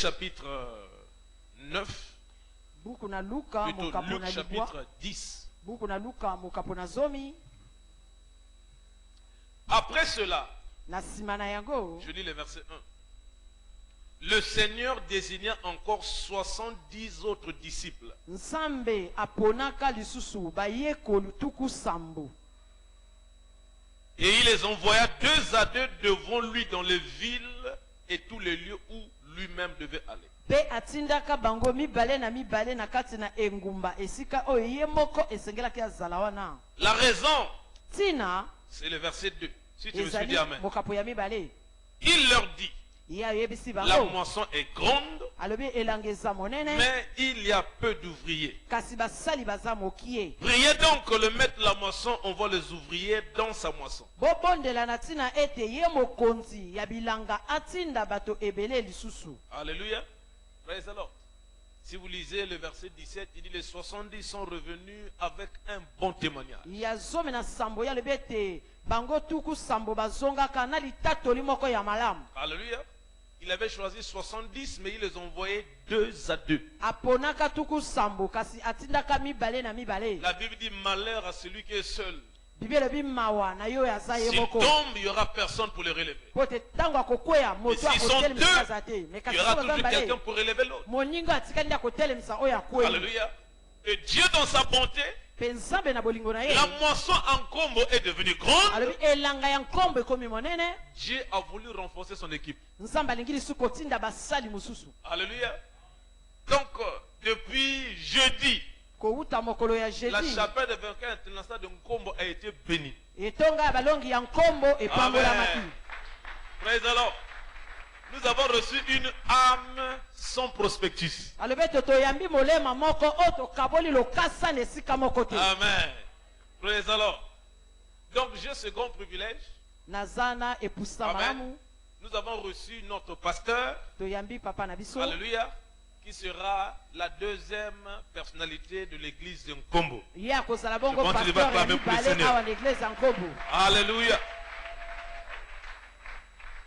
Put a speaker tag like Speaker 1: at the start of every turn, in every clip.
Speaker 1: chapitre 9.
Speaker 2: Buku na Luka
Speaker 1: Plutôt
Speaker 2: mokapo
Speaker 1: Luc
Speaker 2: na
Speaker 1: chapitre 10.
Speaker 2: Buku na Luka mokapo na zomi.
Speaker 1: Après cela,
Speaker 2: Na simana yango.
Speaker 1: je lis le verset 1. Le Seigneur désigna encore 70 autres disciples.
Speaker 2: Nsambe aponaka lisusu bayeko lutuku sambo.
Speaker 1: Et il les envoya 2 à 2 devant lui dans les villes et tous les lieux où lui-même devait aller.
Speaker 2: Pe atindaka bango mibale na kati na engumba esika oyo ye moko esengelaki azala wana.
Speaker 1: La raison,
Speaker 2: Tina
Speaker 1: c'est le verset 2. Si tu me suis dit
Speaker 2: ezali
Speaker 1: amen.
Speaker 2: mokapo ya mibale.
Speaker 1: Il leur dit,
Speaker 2: Ya yebisi
Speaker 1: la
Speaker 2: bango.
Speaker 1: moisson est grande,
Speaker 2: Alobi elangeza monene.
Speaker 1: mais il y a peu d'ouvriers.
Speaker 2: Kasi basali baza mokie.
Speaker 1: Priez donc que le maître de la moisson envoie les ouvriers dans sa moisson.
Speaker 2: Bobondela na tina ete ye mokonzi ya bilanga atinda bato ebele lisusu.
Speaker 1: Alléluia. Praise the Lord. Si vous lisez le verset 17, il dit les 70 sont revenus avec un bon témoignage.
Speaker 2: Ya zome na sambo ya lebete bango tuku sambo bazongaka na litatoli moko ya malamu.
Speaker 1: Alléluia. Il avait choisi 70, mais il les envoyait 2 à 2.
Speaker 2: Aponaka tuku sambo kasi atindaka mibale na mibale.
Speaker 1: La Bible dit malheur à celui qui est seul.
Speaker 2: Bibele bimawa na yo ya za ye
Speaker 1: S'il
Speaker 2: moko.
Speaker 1: tombe, il n'y aura personne pour le relever.
Speaker 2: Pote tango akokwea
Speaker 1: Mais
Speaker 2: moto
Speaker 1: s'ils sont
Speaker 2: akotele
Speaker 1: 2,
Speaker 2: misazate. Mais
Speaker 1: il y
Speaker 2: kasi
Speaker 1: aura
Speaker 2: so
Speaker 1: toujours
Speaker 2: bazambale.
Speaker 1: quelqu'un pour relever l'autre.
Speaker 2: Moningo atikandi akotele misa oya kweli.
Speaker 1: Alléluia. Et Dieu dans sa bonté,
Speaker 2: Pensambe na bolingo na ye.
Speaker 1: la moisson en combo est devenue grande.
Speaker 2: Alobi elanga ya nkombo ekomi monene.
Speaker 1: Dieu a voulu renforcer son équipe.
Speaker 2: Nzambe alingi lisusu kotinda basali mususu.
Speaker 1: Alléluia. Donc, depuis jeudi,
Speaker 2: Kouta mokolo ya
Speaker 1: la
Speaker 2: jeudi.
Speaker 1: chapelle de vainqueur international de Nkombo a été bénie.
Speaker 2: Etonga balongi ya nkombo epambola maki.
Speaker 1: Amen. Praise the Lord. Nous avons reçu une âme sans prospectus.
Speaker 2: Alobi toto yambi molema moko oto kaboli lokasa nesika moko te.
Speaker 1: Amen. Praise the Lord. Donc j'ai ce grand privilège.
Speaker 2: Nazana epusa
Speaker 1: Amen.
Speaker 2: malamu.
Speaker 1: Nous avons reçu notre pasteur.
Speaker 2: To yambi papa na biso.
Speaker 1: Alléluia. Qui sera la 2e personnalité de l'église de Nkombo.
Speaker 2: Ya kozala bongo
Speaker 1: Je pense qu'il va
Speaker 2: pasteur ya
Speaker 1: acclamer pour le
Speaker 2: mibale
Speaker 1: Seigneur.
Speaker 2: awa na église ya nkombo.
Speaker 1: Alléluia.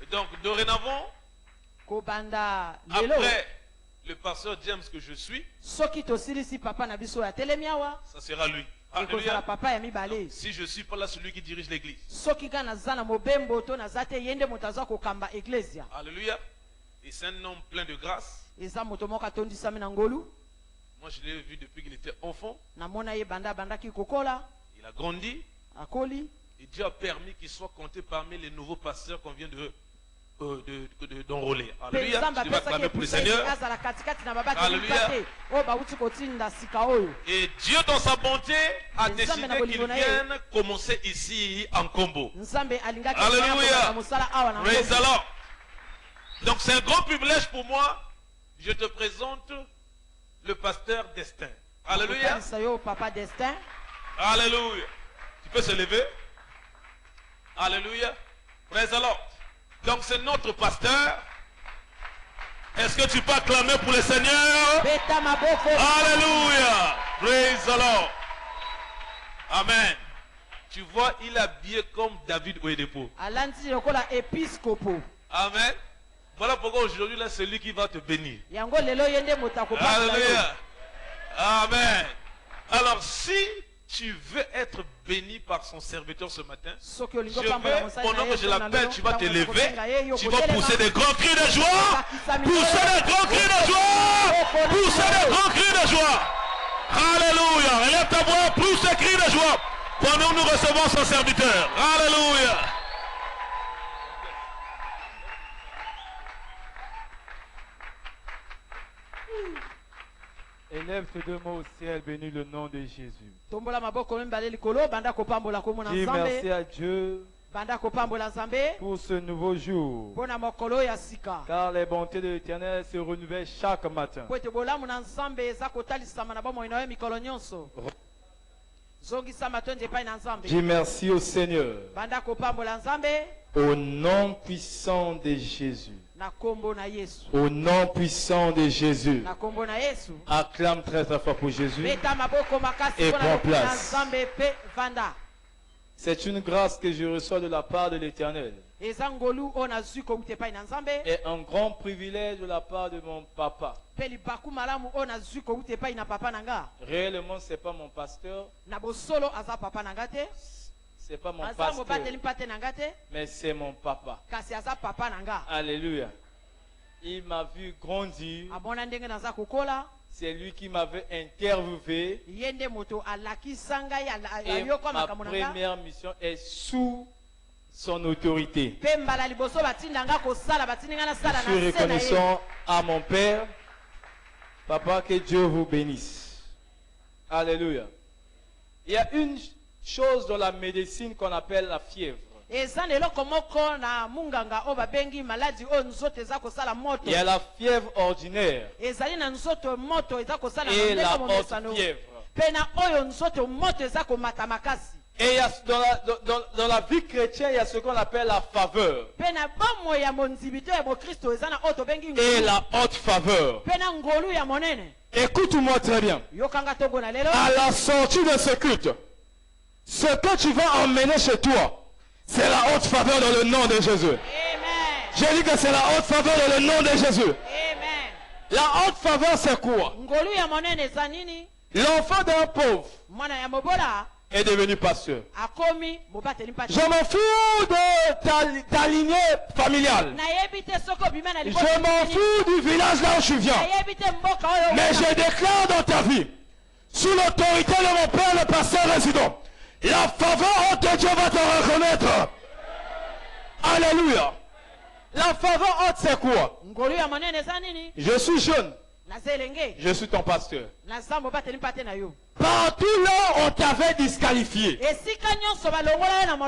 Speaker 1: Et donc dorénavant,
Speaker 2: Kobanda lelo.
Speaker 1: après le pasteur James que je suis,
Speaker 2: Soki tosilisi papa na biso ya telemi awa.
Speaker 1: ça sera lui.
Speaker 2: Ekozala
Speaker 1: Alléluia.
Speaker 2: papa ya mibale.
Speaker 1: Si je suis pas là, celui qui dirige l'église.
Speaker 2: Soki kana zana mobembo to na zate yende motaza kokamba église.
Speaker 1: Alléluia. Et c'est un homme plein de grâce.
Speaker 2: Eza moto moko atondisami na ngolu.
Speaker 1: Moi, je l'ai vu depuis qu'il était enfant.
Speaker 2: Namona ye bandaki kokola.
Speaker 1: Il a grandi.
Speaker 2: Akoli.
Speaker 1: Et Dieu a permis qu'il soit compté parmi les nouveaux pasteurs qu'on vient d'enrôler. Alléluia. Tu vas clamer pour le Seigneur. Alléluia. Et Dieu dans sa bonté a décidé qu'il vienne commencer ici en Nkombo. Alléluia. Praise the Lord. Donc c'est un grand privilège pour moi. Je te présente le pasteur Destin. Alléluia.
Speaker 2: Papa Destin.
Speaker 1: Alléluia. Tu peux se lever. Alléluia. Praise the Lord. Donc c'est notre pasteur. Est-ce que tu peux acclamer pour le Seigneur? Alléluia. Praise the Lord. Amen. Tu vois, il est habillé comme David Oyedepo. Amen. Voilà pourquoi aujourd'hui, là, c'est lui qui va te bénir. Alléluia. Amen. Alors, si tu veux être béni par son serviteur ce matin, je veux, pendant que je l'appelle, tu vas te lever, tu vas pousser des grands cris de joie. Pousser des grands cris de joie. Pousser des grands cris de joie. Alléluia. Élève ta voix, pousse des cris de joie pendant que nous recevons son serviteur. Alléluia.
Speaker 3: Élève tes 2 mains au ciel, bénis le nom de Jésus.
Speaker 2: Dis
Speaker 3: merci à Dieu pour ce nouveau jour. Car les bontés de l'Éternel se renouvellent chaque matin. Dis merci au Seigneur. Au nom puissant de Jésus. Au nom puissant de Jésus. Acclame très fort pour Jésus. Et prends place. C'est une grâce que je reçois de la part de l'Éternel. Et un grand privilège de la part de mon papa. Réellement, ce n'est pas mon pasteur. Ce n'est pas mon pasteur. Mais c'est mon papa. Alléluia. Il m'a vu grandir. C'est lui qui m'avait interviewé. Et ma première mission est sous son autorité. Je suis reconnaissant à mon père. Papa, que Dieu vous bénisse. Alléluia. Il y a une chose dans la médecine qu'on appelle la fièvre. Il y a la fièvre ordinaire et la haute fièvre. Et il y a, dans la vie chrétienne, il y a ce qu'on appelle la faveur. Et la haute faveur. Écoute-moi très bien. À la sortie de ce culte, ce que tu vas emmener chez toi, c'est la haute faveur dans le nom de Jésus. Amen. J'ai dit que c'est la haute faveur dans le nom de Jésus. Amen. La haute faveur, c'est quoi? L'enfant d'un pauvre est devenu pasteur. Je m'en fous de ta lignée familiale. Je m'en fous du village là où je viens. Mais je déclare dans ta vie, sous l'autorité de mon père, le pasteur résident, la faveur haute de Dieu va te reconnaître. Alléluia. La faveur haute, c'est quoi? Je suis jeune. Je suis ton pasteur. Partout là, on t'avait disqualifié.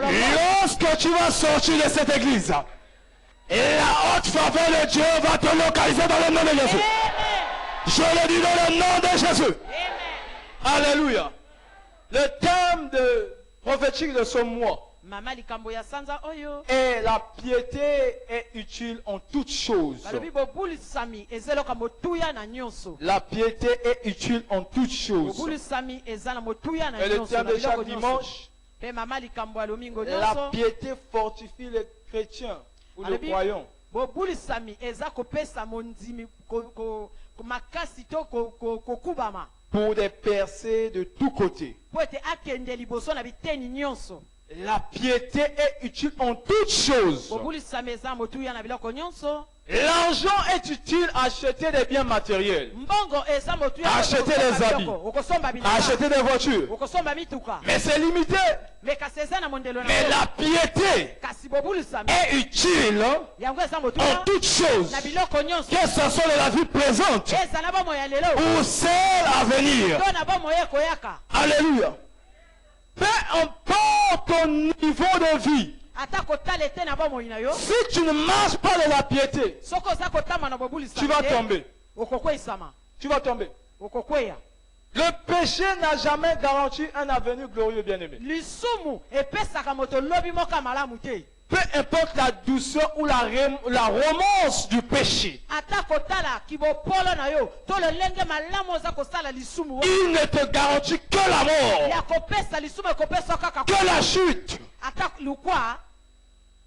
Speaker 3: Lorsque tu vas sortir de cette église, la haute faveur de Dieu va te localiser dans le nom de Jésus. Je le dis dans le nom de Jésus. Alléluia. Le thème prophétique de ce mois est la piété est utile en toutes choses. La piété est utile en toutes choses. Et le thème de chaque dimanche, la piété fortifie les chrétiens ou les croyants. Pour des percées de tous côtés. La piété est utile en toutes choses. L'argent est utile à acheter des biens matériels, acheter des habits, acheter des voitures. Mais c'est limité. Mais la piété est utile en toutes choses, que ce soit de la vie présente ou celle à venir. Alléluia. Peu importe ton niveau de vie, si tu ne marches pas de la piété, tu vas tomber. Tu vas tomber. Le péché n'a jamais garanti un avenir glorieux, bien-aimé. Peu importe la douceur ou la romance du péché, il ne te garantit que la mort, que la chute.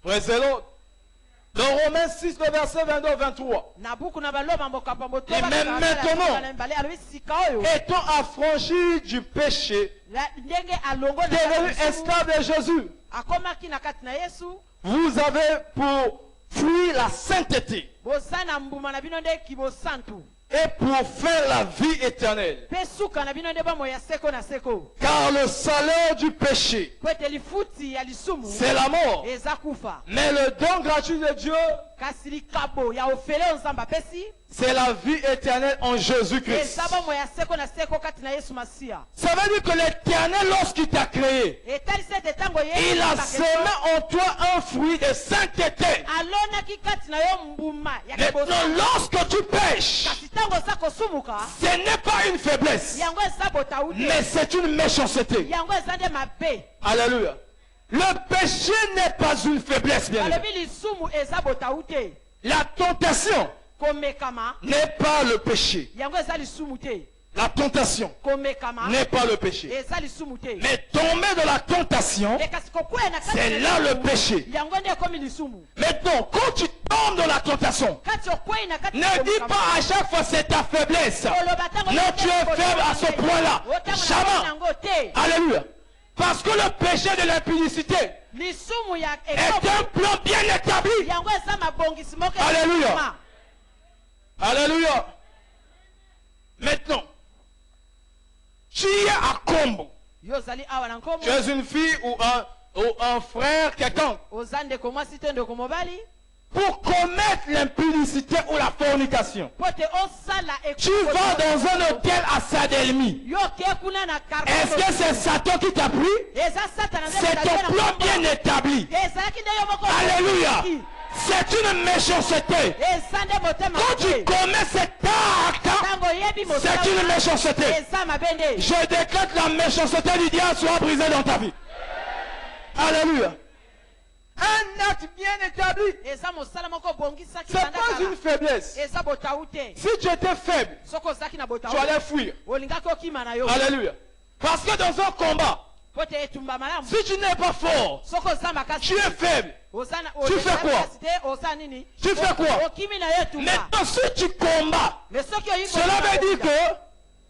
Speaker 3: Praise the Lord. Dans Romains 6, le verset 22-23. Et même maintenant, étant affranchis du péché, devenus esclaves de Jésus, vous avez pour fuir la sainteté et pour faire la vie éternelle. Car le salaire du péché, c'est la mort. Mais le don gratuit de Dieu, c'est la vie éternelle en Jésus-Christ. Ça veut dire que l'Éternel, lorsqu'il t'a créé, il a semé en toi un fruit de sainteté. Maintenant, lorsque tu pêches, ce n'est pas une faiblesse, mais c'est une méchanceté. Alléluia. Le péché n'est pas une faiblesse, bien aimé. La tentation n'est pas le péché. La tentation n'est pas le péché. Mais tomber dans la tentation, c'est là le péché. Maintenant, quand tu tombes dans la tentation, ne dis pas à chaque fois c'est ta faiblesse. Non, tu es faible à ce point-là. Jamais. Alléluia. Parce que le péché de l'impudicité est un plan bien établi. Alléluia. Alléluia. Maintenant, tu es à Combo. Tu es une fille ou un frère quelconque. Pour commettre l'impudicité ou la fornication, tu vas dans un hôtel à Sadelmi. Est-ce que c'est Satan qui t'a pris? C'est ton plan bien établi. Alléluia. C'est une méchanceté. Quand tu commets cet acte, c'est une méchanceté. Je décrète la méchanceté du diable soit brisée dans ta vie. Alléluia. Un acte bien établi. C'est pas une faiblesse. Si tu étais faible, tu allais fuir. Alléluia. Parce que dans un combat, si tu n'es pas fort, tu es faible. Tu fais quoi? Tu fais quoi? Maintenant, si tu combats, cela veut dire que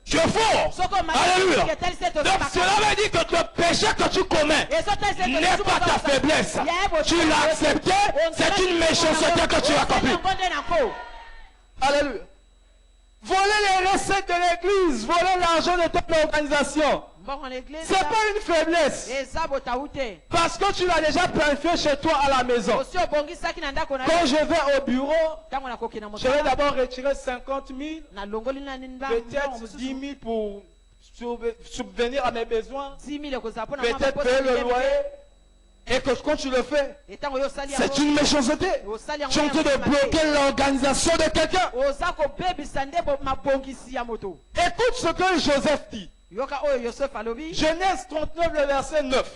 Speaker 3: tu es fort. Alléluia. Donc cela veut dire que le péché que tu commets n'est pas ta faiblesse. Tu l'as accepté, c'est une méchanceté que tu as accomplie. Alléluia. Voler les recettes de l'église, voler l'argent de toute l'organisation, c'est pas une faiblesse. Parce que tu l'as déjà planifié chez toi à la maison. Quand je vais au bureau, je vais d'abord retirer 50 000, peut-être 10 000 pour subvenir à mes besoins, peut-être payer le loyer. Et que quand tu le fais, c'est une méchanceté. Tu es en train de bloquer l'organisation de quelqu'un. Écoute ce que Joseph dit. Genèse 39, le verset 9.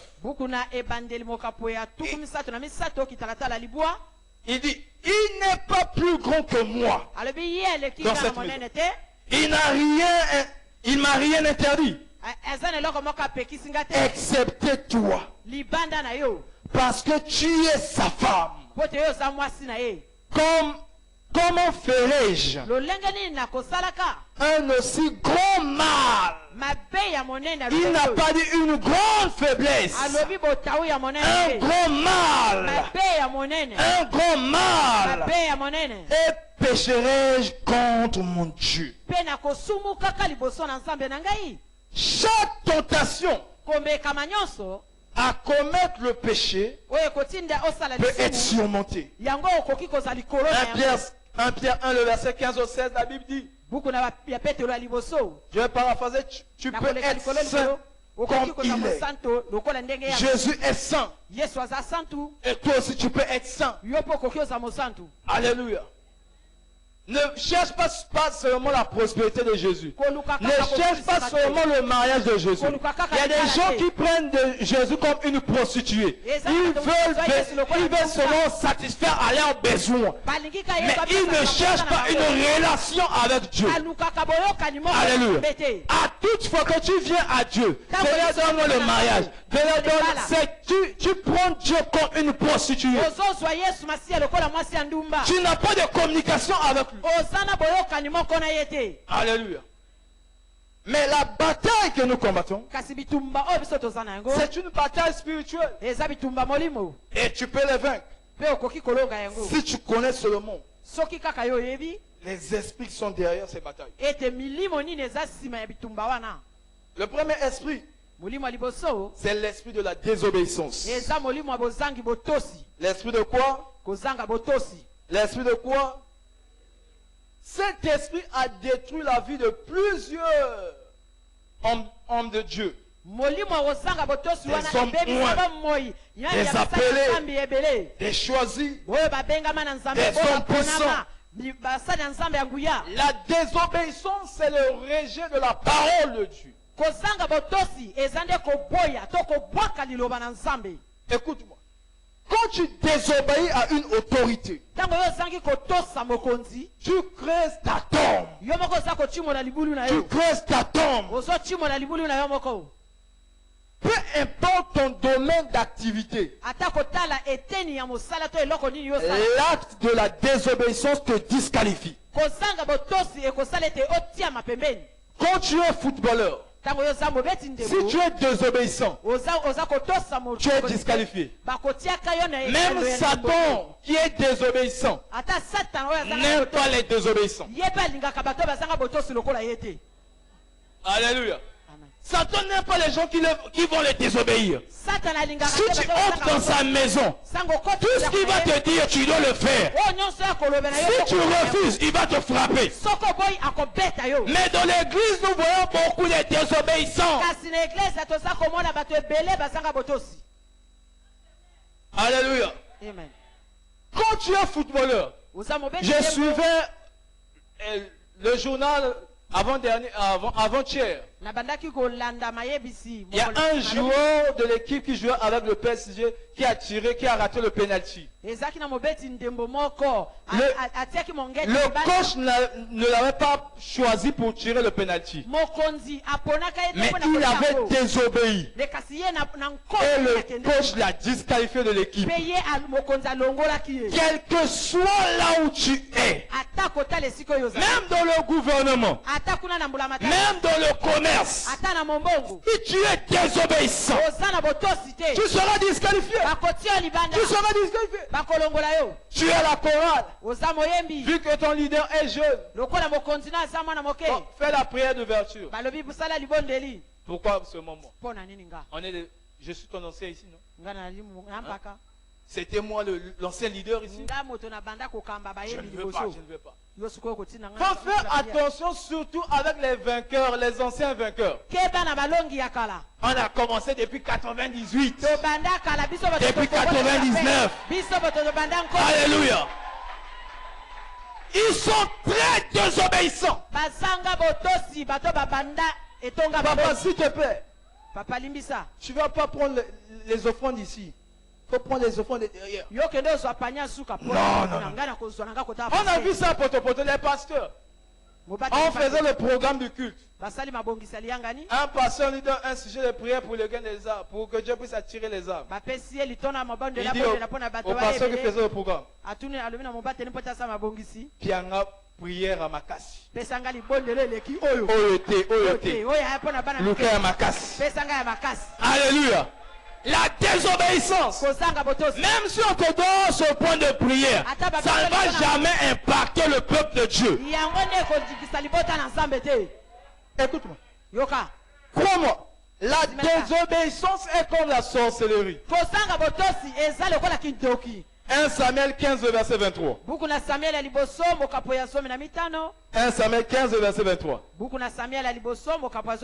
Speaker 3: Il dit, il n'est pas plus grand que moi dans cette maison. Il m'a rien interdit. Excepté toi. Parce que tu es sa femme. Comment ferais-je un aussi grand mal? Il n'a pas dit une grande faiblesse. Un grand mal. Un grand mal. Et pécherai-je contre mon Dieu? Chaque tentation à commettre le péché peut être surmontée. 1 Pierre 1, le verset 15 au 16, la Bible dit, je vais paraphraser, tu peux être saint comme il est. Jésus est saint. Et toi aussi tu peux être saint. Alléluia. Ne cherche pas seulement la prospérité de Jésus. Ne cherche pas seulement le mariage de Jésus. Il y a des gens qui prennent de Jésus comme une prostituée. Ils veulent seulement satisfaire à leurs besoins. Mais ils ne cherchent pas une relation avec Dieu. Alléluia. À toute fois que tu viens à Dieu, Seigneur, donne-moi le mariage. Tu prends Dieu comme une prostituée. Tu n'as pas de communication avec lui. Alléluia. Mais la bataille que nous combattons, c'est une bataille spirituelle. Et tu peux les vaincre si tu connais seulement les esprits qui sont derrière ces batailles. Le premier esprit, c'est l'esprit de la désobéissance. L'esprit de quoi? L'esprit de quoi? Cet esprit a détruit la vie de plusieurs hommes de Dieu. Des hommes des appelés, des choisis, des hommes puissants. La désobéissance, c'est le rejet de la parole de Dieu. Écoute-moi. Quand tu désobéis à une autorité, tu creuses ta tombe. Tu creuses ta tombe. Peu importe ton domaine d'activité, l'acte de la désobéissance te disqualifie. Quand tu es footballeur, si tu es désobéissant, tu es disqualifié. Même Satan qui est désobéissant n'aime pas les désobéissants. Alléluia. Satan n'aime pas les gens qui vont les désobéir. Si tu entres dans sa maison, tout ce qu'il va te dire, tu dois le faire. Si tu refuses, il va te frapper. Mais dans l'église, nous voyons beaucoup de désobéissants. Alléluia. Quand tu es footballeur, je suivais le journal avant-hier. Il y a un joueur de l'équipe qui jouait avec le PSG qui a tiré, qui a raté le penalty. Le coach ne l'avait pas choisi pour tirer le penalty. Mais il avait désobéi. Et le coach l'a disqualifié de l'équipe. Quel que soit là où tu es, même dans le gouvernement, même dans le commerce, si tu es désobéissant, tu seras disqualifié. Tu seras disqualifié. Tu es la chorale. Vu que ton leader est jeune, fais la prière d'ouverture. Pourquoi ce moment? Je suis ton ancien ici, non? C'était moi l'ancien leader ici. Je ne veux pas. Faut faire attention surtout avec les vainqueurs, les anciens vainqueurs. On a commencé depuis 98. Depuis 99. Alléluia. Ils sont très désobéissants. Papa, s'il te plaît, tu ne vas pas prendre les offrandes ici. Il faut prendre les offrandes derrière. Non. On a vu ça, poto, les pasteurs. On faisait le programme du culte. Un pasteur lui donne un sujet de prière pour le gain des âmes, pour que Dieu puisse attirer les âmes. Il dit au pasteur qui faisait le programme, Pianga prière à Makasi. Alléluia. La désobéissance, même si on te donne ce point de prière, ça ne va jamais impacter le peuple de Dieu. Écoute-moi. Crois-moi, la désobéissance est comme la sorcellerie. 1 Samuel 15, verset 23. 1 Samuel 15, verset 23. Il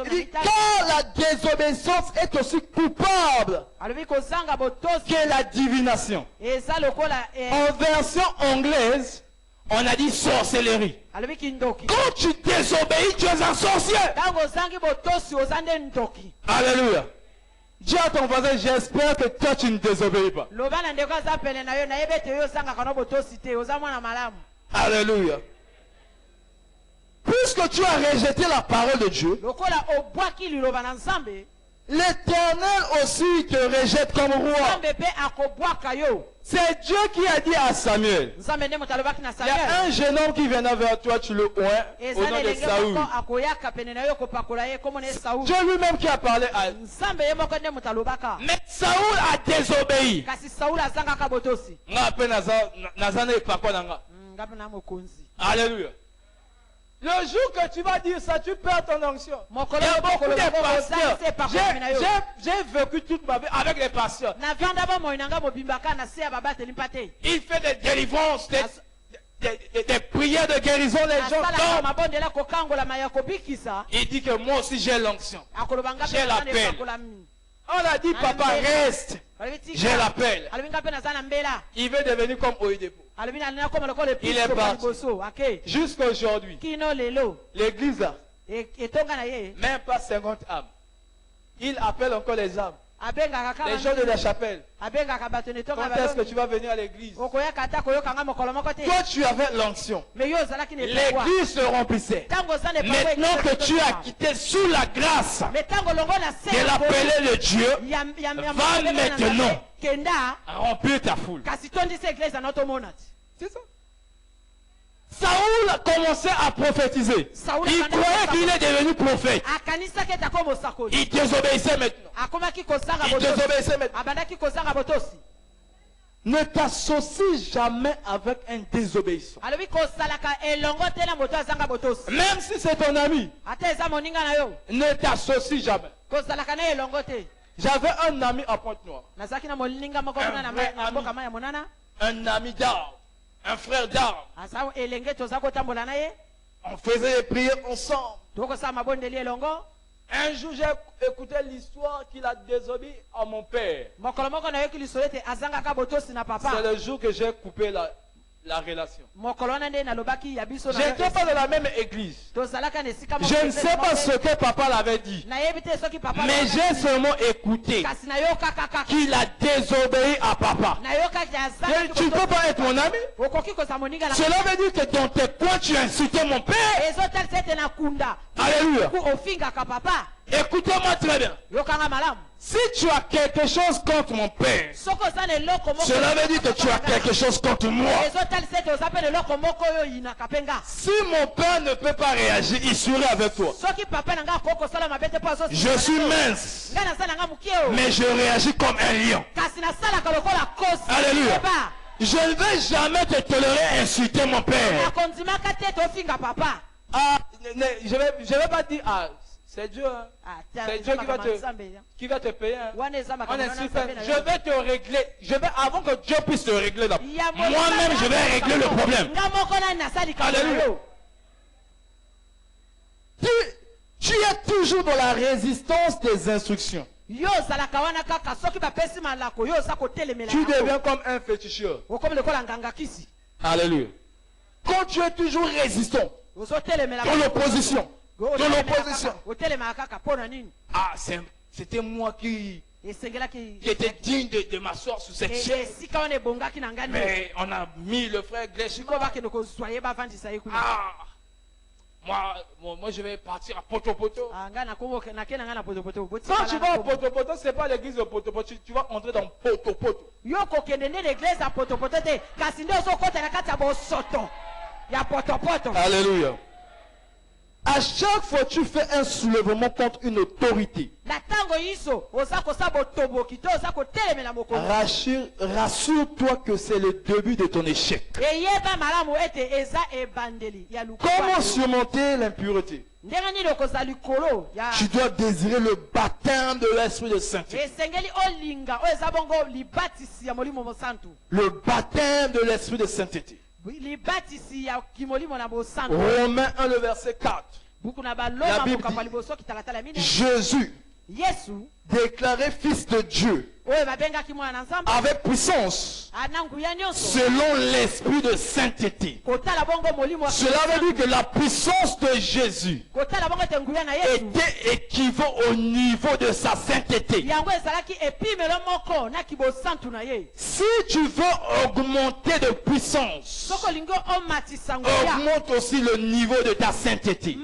Speaker 3: dit, car la désobéissance est aussi coupable que la divination. En version anglaise, on a dit sorcellerie. Quand tu désobéis, tu es un sorcier. Alléluia. Dis à ton voisin, j'espère que toi tu ne désobéis pas. Alléluia. Puisque tu as rejeté la parole de Dieu, l'Éternel aussi te rejette comme roi. C'est Dieu qui a dit à Samuel, il y a un jeune homme qui viendra vers toi, tu le oins au nom de Saoul. Dieu lui-même qui a parlé à lui. Mais Saoul a désobéi. Alléluia. Le jour que tu vas dire ça, tu perds ton onction. Il y a beaucoup de pasteurs. J'ai vécu toute ma vie avec les pasteurs. Il fait des délivrances, des prières de guérison, les gens tombent. Il dit que moi aussi j'ai l'onction. J'ai l'appel. On a dit, papa, reste. J'ai l'appel. Il veut devenir comme Oedipo. Il est parti. Jusqu'à aujourd'hui, l'église a même pas 50 âmes. Il appelle encore les âmes. Les gens de la chapelle. Quand est-ce que tu vas venir à l'église? Toi, tu avais l'onction. L'église se remplissait. Maintenant que tu as quitté sous la grâce de l'appeler le Dieu, va maintenant remplir ta foule. C'est ça. Saoul a commencé à prophétiser. Il croyait qu'il est devenu prophète. Il désobéissait maintenant. Il désobéissait maintenant. Ne t'associe jamais avec un désobéissant. Même si c'est ton ami, ne t'associe jamais. J'avais un ami à Pointe-Noire. Un ami d'armes. Un frère d'armes. On faisait des prières ensemble. Un jour, j'ai écouté l'histoire qu'il a désobéi à mon père. C'est le jour que j'ai coupé la relation. Je n'étais pas dans la même église. Je ne sais pas ce que papa l'avait dit. Mais j'ai seulement écouté qu'il a désobéi à papa. Tu ne peux pas être mon ami. Cela veut dire que dans tes coins tu as insulté mon père. Alléluia. Écoutez-moi très bien. Si tu as quelque chose contre mon père, cela veut dire que tu as quelque chose contre moi. Si mon père ne peut pas réagir, il serait avec toi. Je suis mince, mais je réagis comme un lion. Alléluia. Je ne vais jamais te tolérer insulter mon père. Ah, je vais pas dire, ah, c'est Dieu. Hein. C'est Dieu qui va te payer. Hein. Je vais te régler. Avant que Dieu puisse te régler, moi-même, je vais régler le problème. Alléluia. Tu es toujours dans la résistance des instructions. Tu deviens comme un féticheur. Alléluia. Quand tu es toujours résistant dans l'opposition. Ah, c'était moi qui était digne de m'asseoir sur cette chaise. Mais on a mis le frère Gleshima. Ah, moi je vais partir à Potopoto. Quand tu vas à Potopoto, ce n'est pas l'église de Potopoto, tu vas entrer dans Potopoto. Alléluia. À chaque fois tu fais un soulèvement contre une autorité, rassure-toi que c'est le début de ton échec. Comment surmonter l'impureté? Tu dois désirer le baptême de l'Esprit de Sainteté. Le baptême de l'Esprit de Sainteté. Romains 1, le verset 4. La Bible dit, Jésus, déclaré fils de Dieu, avec puissance, selon l'esprit de sainteté. Cela veut dire que la puissance de Jésus était équivaut au niveau de sa sainteté. Si tu veux augmenter de puissance, augmente aussi le niveau de ta sainteté.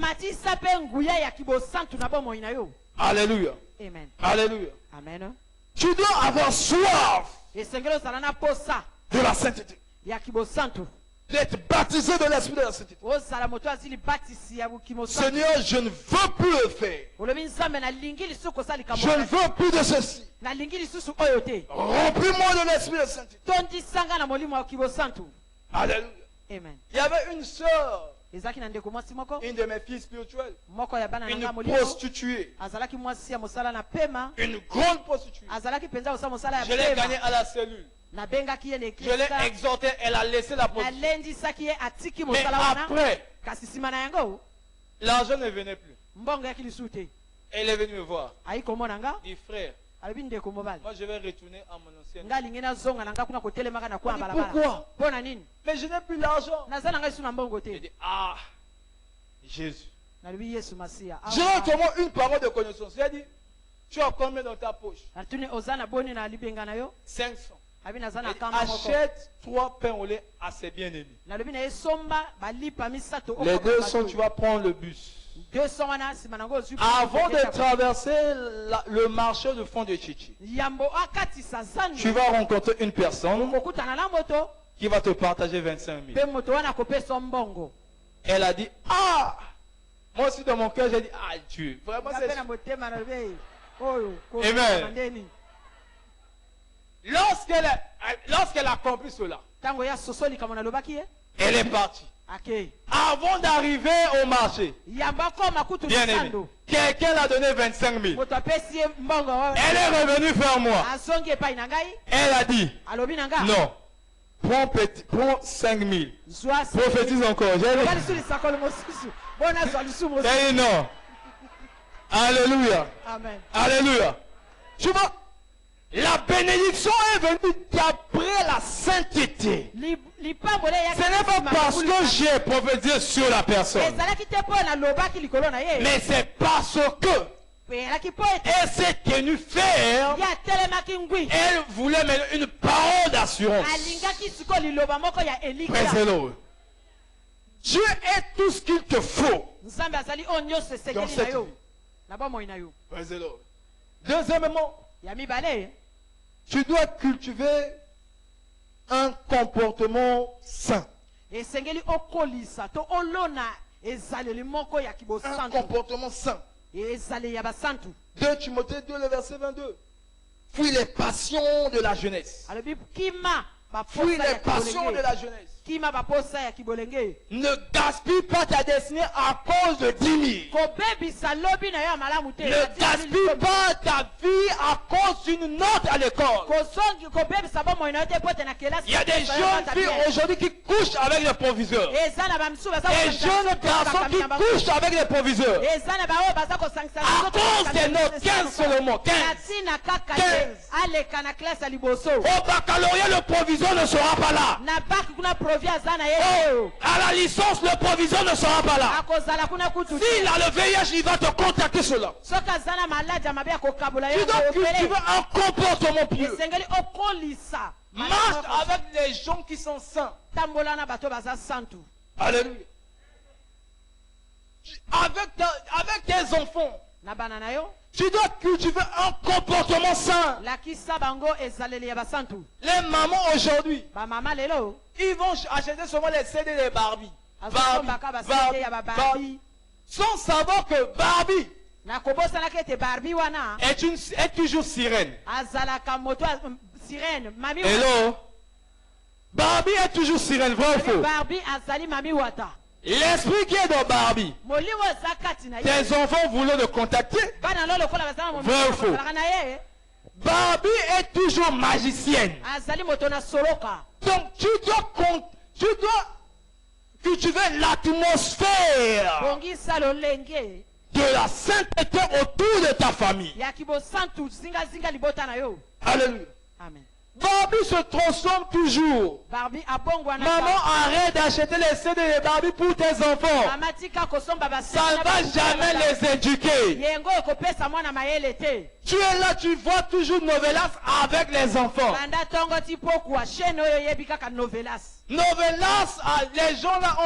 Speaker 3: Alléluia.
Speaker 2: Amen.
Speaker 3: Alléluia.
Speaker 2: Amen.
Speaker 3: Tu dois avoir soif de la sainteté. D'être baptisé de l'esprit de la sainteté. Seigneur, je ne veux plus le faire. Je ne veux plus de ceci. Remplis-moi de l'esprit de la sainteté. Alléluia.
Speaker 2: Amen.
Speaker 3: Il y avait une sœur, une de mes filles spirituelles, une prostituée, une grande prostituée. Je l'ai gagnée à la cellule. Je l'ai exhortée, elle a laissé la prostitution. Mais après, l'argent ne venait plus. Elle est venue me voir. Dit, frère, moi je vais retourner à mon ancienne. Pourquoi? Mais je n'ai plus l'argent. Elle dit, ah, Jésus. J'ai seulement une parole de connaissance. Elle dit, Tu as combien dans ta poche? 500. Achète 3 pains au lait à ses bien-aimés. Les 200, tu vas prendre le bus. Avant de traverser le marché de fond de Chichi, tu vas rencontrer une personne qui va te partager 25 000. Elle a dit, ah, moi aussi dans mon cœur, j'ai dit, ah Dieu, vraiment c'est... Amen. Lorsqu'elle a compris cela, elle est partie. Avant d'arriver au marché, bien aimé, quelqu'un l'a donné 25 000. Elle est revenue vers moi. Elle a dit, non, prends 5 000. Prophétise encore. J'ai dit non. Alléluia.
Speaker 2: Amen.
Speaker 3: Alléluia. Tu vois, la bénédiction est venue d'après la sainteté. Ce n'est pas parce que j'ai prophétisé sur la personne, mais c'est parce que elle s'est tenue ferme. Elle voulait mettre une parole d'assurance. Présente-le. Dieu est tout ce qu'il te faut dans cette vie. Présente-le. Deuxièmement, tu dois cultiver un comportement sain. Un comportement sain. 2 Timothée 2, le verset 22. Fuis les passions de la jeunesse. Fuis les passions de la jeunesse. Ne gaspille pas ta destinée à cause de 10 000. Ne gaspille pas ta vie à cause d'une note à l'école. Il y a des jeunes filles aujourd'hui qui couchent avec les proviseurs. Des jeunes garçons qui couchent avec les proviseurs. À cause des notes, 15 seulement. 15. Au baccalauréat, le proviseur ne sera pas là. Oh, à la licence, le proviseur ne sera pas là. S'il a le VIH, il va te contacter cela. Tu dois cultiver un comportement pieux. Marche avec les gens qui sont saints. Alléluia. Avec tes enfants, tu dois cultiver un comportement sain. Les mamans aujourd'hui, ils vont acheter souvent les CD de Barbie. Barbie. Sans savoir que Barbie est toujours sirène. Hello? Barbie est toujours sirène, vrai ou faux? L'esprit qui est dans Barbie, tes enfants voulaient le contacter. Vrai ou faux? Barbie est toujours magicienne. Donc tu dois cultiver l'atmosphère de la sainteté autour de ta famille. Alléluia.
Speaker 2: Amen.
Speaker 3: Barbie se transforme toujours. Maman, arrête d'acheter les CD de Barbie pour tes enfants. Ça ne va jamais les éduquer. Tu es là, tu vois toujours Novelas avec les enfants. Novelas, les gens là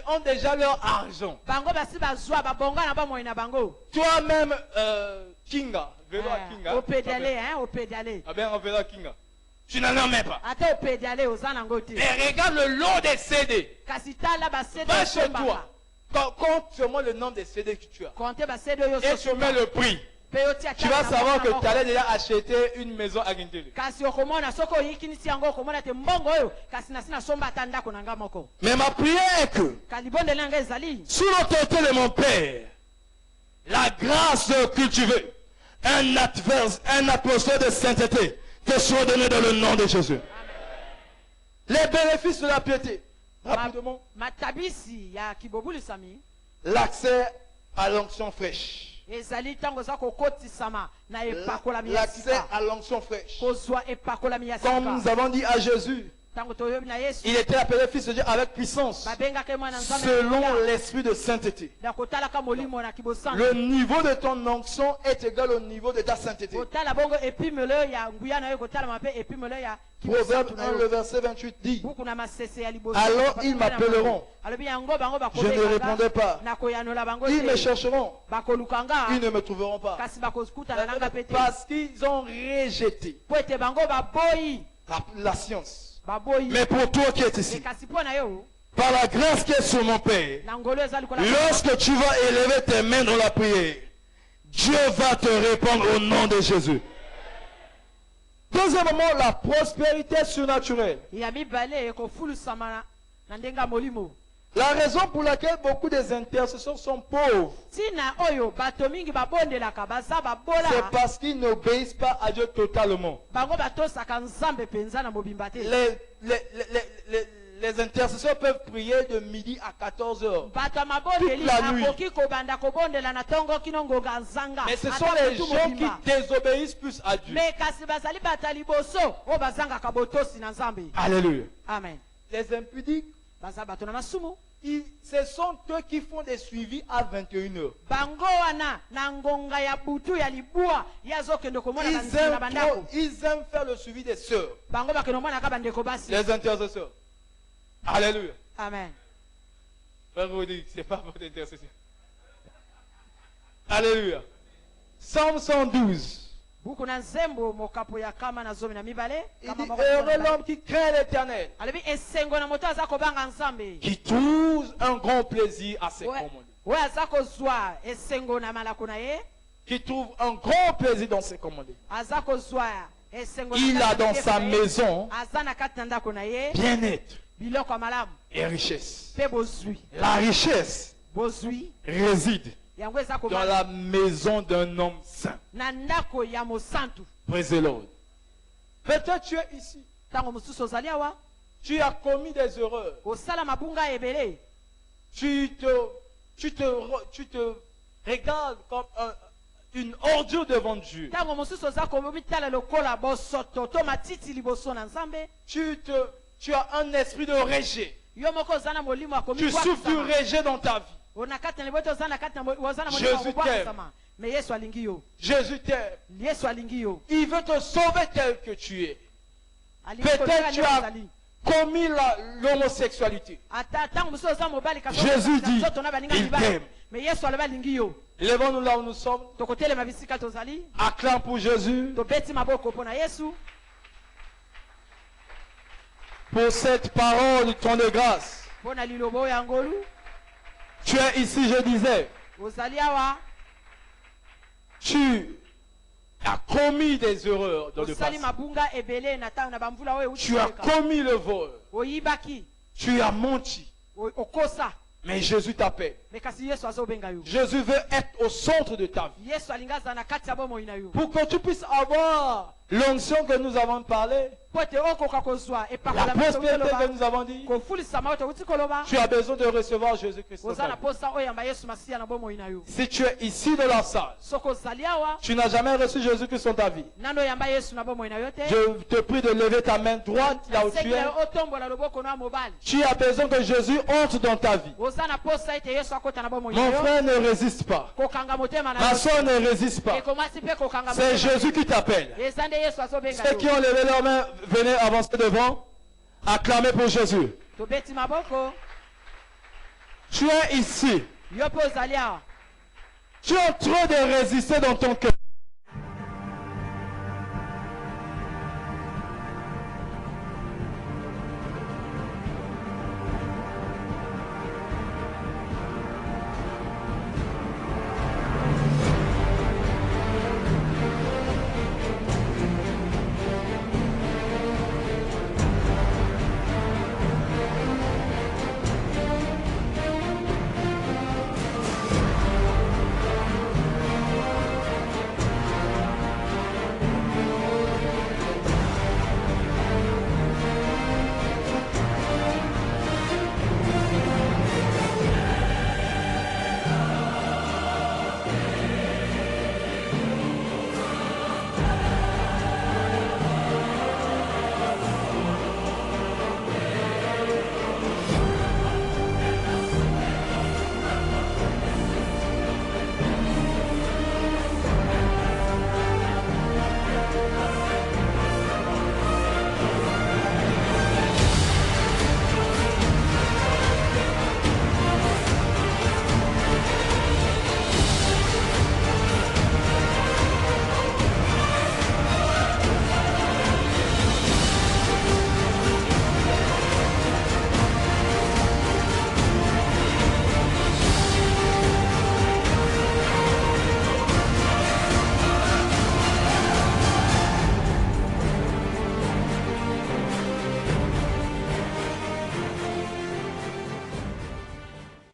Speaker 3: ont déjà leur argent. Toi-même, Kinga.
Speaker 2: Au pédalé, hein, au pédalé.
Speaker 3: Ah bien, on verra Kinga. Tu n'en as même pas. Et regarde le lot des CD. Va chez toi. Compte seulement le nombre de CD que tu as. Et tu mets le prix. Tu vas savoir que tu allais déjà acheter une maison à Guintele. Mais ma prière est que, sous l'autorité de mon Père, la grâce de cultiver un atmosphère de sainteté te soit donné dans le nom de Jésus. Les bénéfices de la piété. Rapidement. L'accès à l'onction fraîche. L'accès à l'onction fraîche. Comme nous avons dit à Jésus, Il était appelé fils de Dieu avec puissance, selon l'esprit de sainteté. Le niveau de ton onction est égal au niveau de ta sainteté. Proverbe 1, le verset 28 dit: alors ils m'appelleront, je ne répondrai pas. Ils me chercheront, ils ne me trouveront pas. Parce qu'ils ont rejeté la science. Mais pour toi qui es ici, par la grâce qui est sur mon Père, lorsque tu vas élever tes mains dans la prière, Dieu va te répondre au nom de Jésus. Deuxièmement, la prospérité surnaturelle. La raison pour laquelle beaucoup des intercesseurs sont pauvres, c'est parce qu'ils n'obéissent pas à Dieu totalement. Les intercesseurs peuvent prier de midi à 14 heures, toute la nuit. Mais ce sont les gens qui désobéissent plus à Dieu. Alléluia.
Speaker 2: Amen.
Speaker 3: Les impudiques, ce sont eux qui font des suivis à 21h. Ils aiment faire le suivi des sœurs, les intercesseurs. Alléluia.
Speaker 2: Amen.
Speaker 3: Frère vous dit, c'est pas votre intercession. Alléluia. Psalm 112. Il dit, heureux l'homme qui craint l'Éternel, qui trouve un grand plaisir à ses commandements. Qui trouve un grand plaisir dans ses commandements. Il a dans sa maison bien-être et richesse. La richesse réside dans la maison d'un homme saint. Praise the Lord. Peut-être tu es ici. Tu as commis des erreurs. Tu te regardes comme une ordure devant Dieu. Tu as un esprit de rejet. Tu souffres du rejet dans ta vie. Jésus t'aime. Jésus t'aime. Il veut te sauver tel que tu es. Peut-être tu as commis l'homosexualité. Jésus dit, il t'aime. Lèvons-nous là où nous sommes. Acclame pour Jésus. Pour cette parole du ton de grâce. Tu es ici, je disais. Tu as commis des erreurs dans le passé. Tu as commis le vol. Tu as menti. Mais Jésus t'appelle. Jésus veut être au centre de ta vie. Pour que tu puisses avoir l'onction que nous avons parlé, la prospérité que nous avons dit, tu as besoin de recevoir Jésus-Christ. Si tu es ici dans la salle, tu n'as jamais reçu Jésus-Christ dans ta vie, je te prie de lever ta main droite là où tu es. Tu as besoin que Jésus entre dans ta vie. Mon frère ne résiste pas. Ma soeur ne résiste pas. C'est Jésus qui t'appelle. Ceux qui ont levé leurs mains, venez avancer devant. Acclamez pour Jésus. Tu es ici. Tu es en train de résister dans ton cœur.